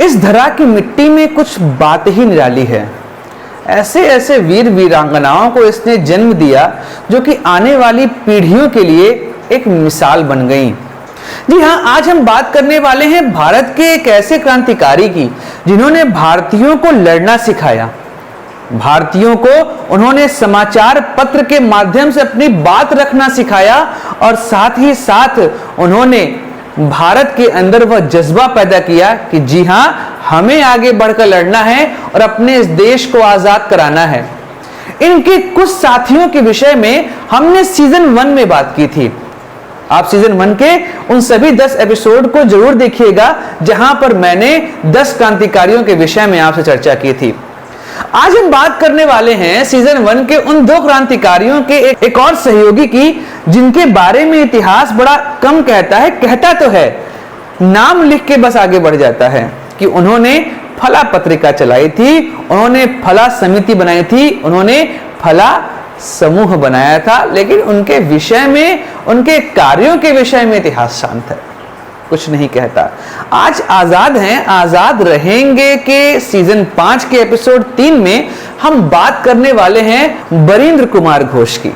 इस धरा की मिट्टी में कुछ बात ही निराली है। ऐसे ऐसे वीर वीरांगनाओं को इसने जन्म दिया जो कि आने वाली पीढ़ियों के लिए एक मिसाल बन गईं। जी हाँ, आज हम बात करने वाले हैं भारत के एक ऐसे क्रांतिकारी की जिन्होंने भारतीयों को लड़ना सिखाया। भारतीयों को उन्होंने समाचार पत्र के माध्यम से अपनी बात रखना सिखाया और साथ ही साथ उन्होंने भारत के अंदर वह जज्बा पैदा किया कि जी हाँ, हमें आगे बढ़कर लड़ना है और अपने इस देश को आजाद कराना है। इनके कुछ साथियों के विषय में हमने सीजन 1 में बात की थी। आप सीजन 1 के उन सभी 10 एपिसोड को जरूर देखिएगा जहां पर मैंने 10 क्रांतिकारियों के विषय में आपसे चर्चा की थी। आज हम बात करने वाले हैं सीजन 1 के उन 2 क्रांतिकारियों के एक और सहयोगी की जिनके बारे में इतिहास बड़ा कम कहता है, कहता तो है, नाम लिख के बस आगे बढ़ जाता है कि उन्होंने फला पत्रिका चलाई थी, उन्होंने फला समिति बनाई थी, उन्होंने फला समूह बनाया था, लेकिन उनके विषय में, उनके कार्यों के विषय में इतिहास शांत है, कुछ नहीं कहता। आज आजाद हैं, आजाद रहेंगे के सीजन 5 के एपिसोड 3 में हम बात करने वाले हैं बरिंद्र कुमार घोष की।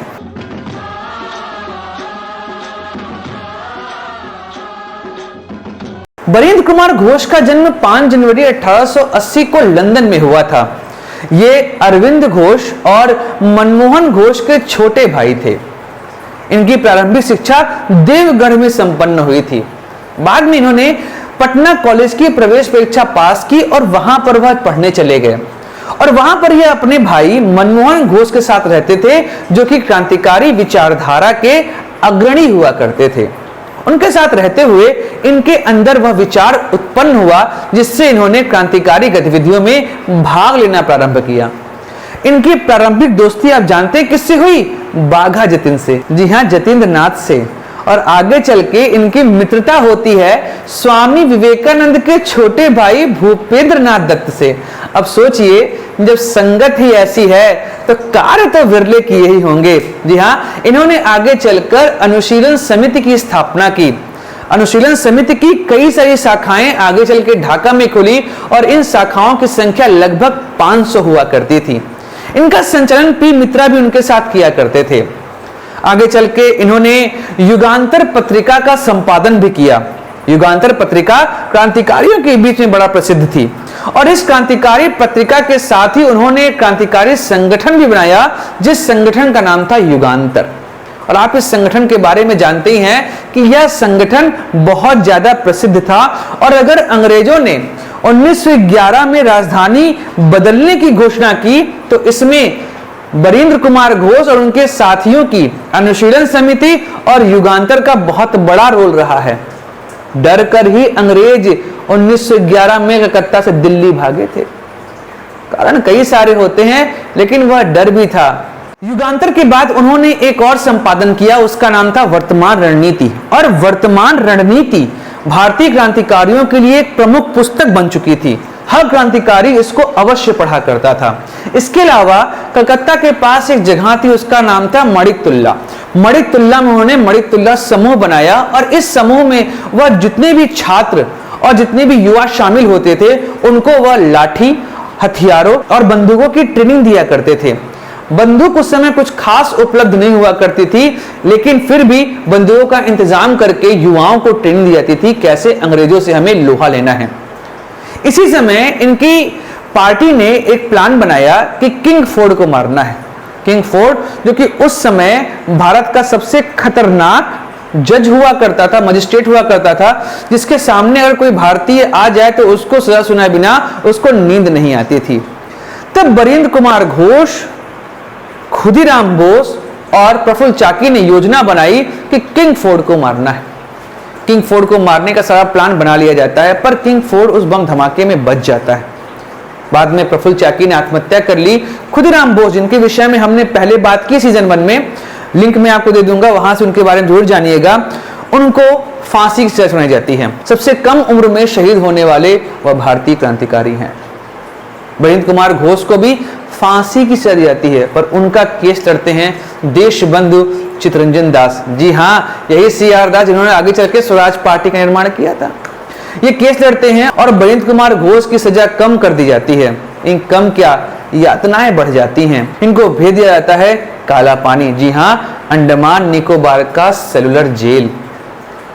बरिंद्र कुमार घोष का जन्म 5 जनवरी 1880 को लंदन में हुआ था। ये अरविंद घोष और मनमोहन घोष के छोटे भाई थे। इनकी प्रारंभिक शिक्षा देवगढ़ में संपन्न हुई थी। बाद में इन्होंने पटना कॉलेज की प्रवेश परीक्षा पास की और वहां पर वह पढ़ने चले गए और वहां पर यह अपने भाई मनमोहन घोष के साथ रहते थे जो कि क्रांतिकारी विचारधारा के अग्रणी हुआ करते थे। उनके साथ रहते हुए इनके अंदर वह विचार उत्पन्न हुआ जिससे इन्होंने क्रांतिकारी गतिविधियों में भाग लेना प्रारंभ किया। इनकी प्रारंभिक दोस्ती आप जानते हैं किससे हुई? बाघा जतिन से, जी हाँ, जतीन्द्र नाथ से। और आगे चल के इनकी मित्रता होती है स्वामी विवेकानंद के छोटे भाई भूपेंद्र नाथ दत्त से। अब सोचिए, जब संगत ही ऐसी है तो कार्य तो विरले किए ही होंगे। जी हाँ, इन्होंने आगे चलकर अनुशीलन समिति की स्थापना की। अनुशीलन समिति की कई सारी शाखाएं आगे चल के ढाका में खुली और इन शाखाओं की संख्या लगभग 500 हुआ करती थी। इनका संचालन पी मित्रा भी उनके साथ किया करते थे। आगे चल के इन्होंने युगांतर पत्रिका का संपादन भी किया। युगांतर पत्रिका क्रांतिकारियों के बीच में बड़ा प्रसिद्ध थी और इस क्रांतिकारी पत्रिका के साथ ही उन्होंने एक क्रांतिकारी संगठन भी बनाया जिस संगठन का नाम था युगांतर। और आप इस संगठन के बारे में जानते ही हैं कि यह संगठन बहुत ज्यादा प्रसिद्ध था और अगर अंग्रेजों ने 1911 में राजधानी बदलने की घोषणा की तो इसमें बरिंद्र कुमार घोष और उनके साथियों की अनुशीलन समिति और युगांतर का बहुत बड़ा रोल रहा है। डर कर ही अंग्रेज 1911 में कलकत्ता से दिल्ली भागे थे। कारण कई सारे होते हैं लेकिन वह डर भी था। युगांतर के बाद उन्होंने एक और संपादन किया, उसका नाम था वर्तमान रणनीति। और वर्तमान रणनीति भारतीय क्रांतिकारियों के लिए एक प्रमुख पुस्तक बन चुकी थी। हर क्रांतिकारी इसको अवश्य पढ़ा करता था। इसके अलावा कलकत्ता के पास एक जगह थी, उसका नाम था मणिकतुल्ला। मणिकतुल्ला में उन्होंने मणिकतुल्ला समूह बनाया और इस समूह में वह जितने भी छात्र और जितने भी युवा शामिल होते थे उनको वह लाठी, हथियारों और बंदूकों की ट्रेनिंग दिया करते थे। बंदूक उस समय कुछ खास उपलब्ध नहीं हुआ करती थी, लेकिन फिर भी बंदूकों का इंतजाम करके युवाओं को ट्रेनिंग दी जाती थी कैसे अंग्रेजों से हमें लोहा लेना है। इसी समय इनकी पार्टी ने एक प्लान बनाया कि किंग फोर्ड को मारना है। किंग फोर्ड जो कि उस समय भारत का सबसे खतरनाक जज हुआ करता था, मजिस्ट्रेट हुआ करता था, जिसके सामने अगर कोई भारतीय आ जाए तो उसको सजा सुनाए बिना उसको नींद नहीं आती थी। तब बरिंद्र कुमार घोष, खुदीराम बोस और प्रफुल्ल चाकी ने योजना बनाई कि किंग फोर्ड को मारना है। किंग फोर्ड को मारने का सारा प्लान बना लिया जाता है, पर किंग फोर्ड उस बम धमाके में बच जाता है। बाद में प्रफुल्ल चाकी ने आत्महत्या कर ली। खुदीराम बोस, जिनके विषय में हमने पहले बात की सीजन 1 में, लिंक मैं आपको दे दूंगा, वहां से उनके बारे में जरूर जानिएगा, उनको फांसी की सजा सुनाई जाती है। सबसे कम उम्र में शहीद होने वाले वह भारतीय क्रांतिकारी हैं। बरिंद्र कुमार घोष को भी फांसी की सजा दी जाती है, पर उनका केस लड़ते हैं देशबंधु चित्तरंजन दास। जी हाँ, यही CR दास जिन्होंने आगे चल के स्वराज पार्टी का निर्माण किया था। ये केस लड़ते हैं और बरिंद्र कुमार घोष की सजा कम कर दी जाती है। इन कम क्या, यातनाएं बढ़ जाती हैं। इनको भेज दिया जाता है काला पानी, जी हाँ, अंडमान निकोबार का सेलुलर जेल।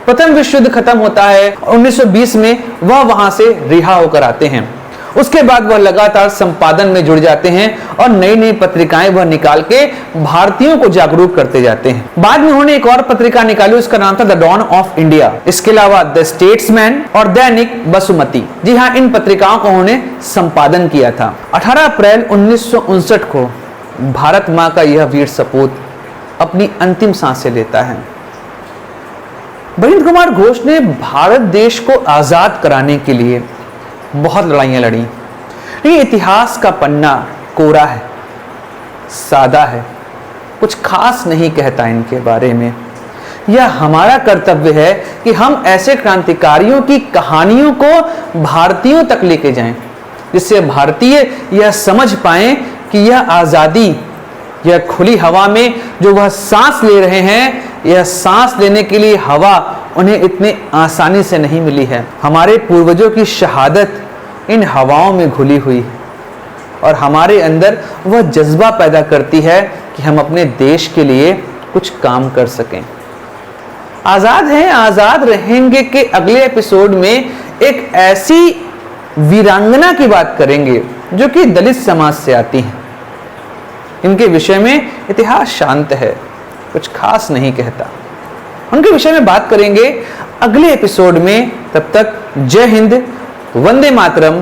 प्रथम विश्व युद्ध खत्म होता है। 1920 में वह वहां से रिहा होकर आते हैं। उसके बाद वह लगातार संपादन में जुड़ जाते हैं और नई नई पत्रिकाएं वह निकाल के भारतीयों को जागरूक करते जाते हैं। बाद में उन्होंने एक और पत्रिका निकाली, उसका नाम था द डॉन ऑफ इंडिया। इसके अलावा द स्टेट्समैन और दैनिक बसुमती, जी हाँ, इन पत्रिकाओं को उन्होंने संपादन किया था। 18 अप्रैल 1959 को भारत मां का यह वीर सपूत अपनी अंतिम सांसें लेता है। बरिंद्र कुमार घोष ने भारत देश को आजाद कराने के लिए बहुत लड़ाइयां लड़ी। ये इतिहास का पन्ना कोरा है, सादा है, कुछ खास नहीं कहता इनके बारे में। यह हमारा कर्तव्य है कि हम ऐसे क्रांतिकारियों की कहानियों को भारतीयों तक लेके जाएं, जिससे भारतीय यह समझ पाएं कि यह आजादी, यह खुली हवा में जो वह सांस ले रहे हैं, यह सांस लेने के लिए हवा उन्हें इतने आसानी से नहीं मिली है। हमारे पूर्वजों की शहादत इन हवाओं में घुली हुई है और हमारे अंदर वह जज्बा पैदा करती है कि हम अपने देश के लिए कुछ काम कर सकें। आजाद हैं, आजाद रहेंगे के अगले एपिसोड में एक ऐसी वीरांगना की बात करेंगे जो कि दलित समाज से आती हैं। इनके विषय में इतिहास शांत है, कुछ खास नहीं कहता। उनके विषय में बात करेंगे अगले एपिसोड में। तब तक जय हिंद, वंदे मातरम,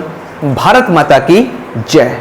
भारत माता की जय।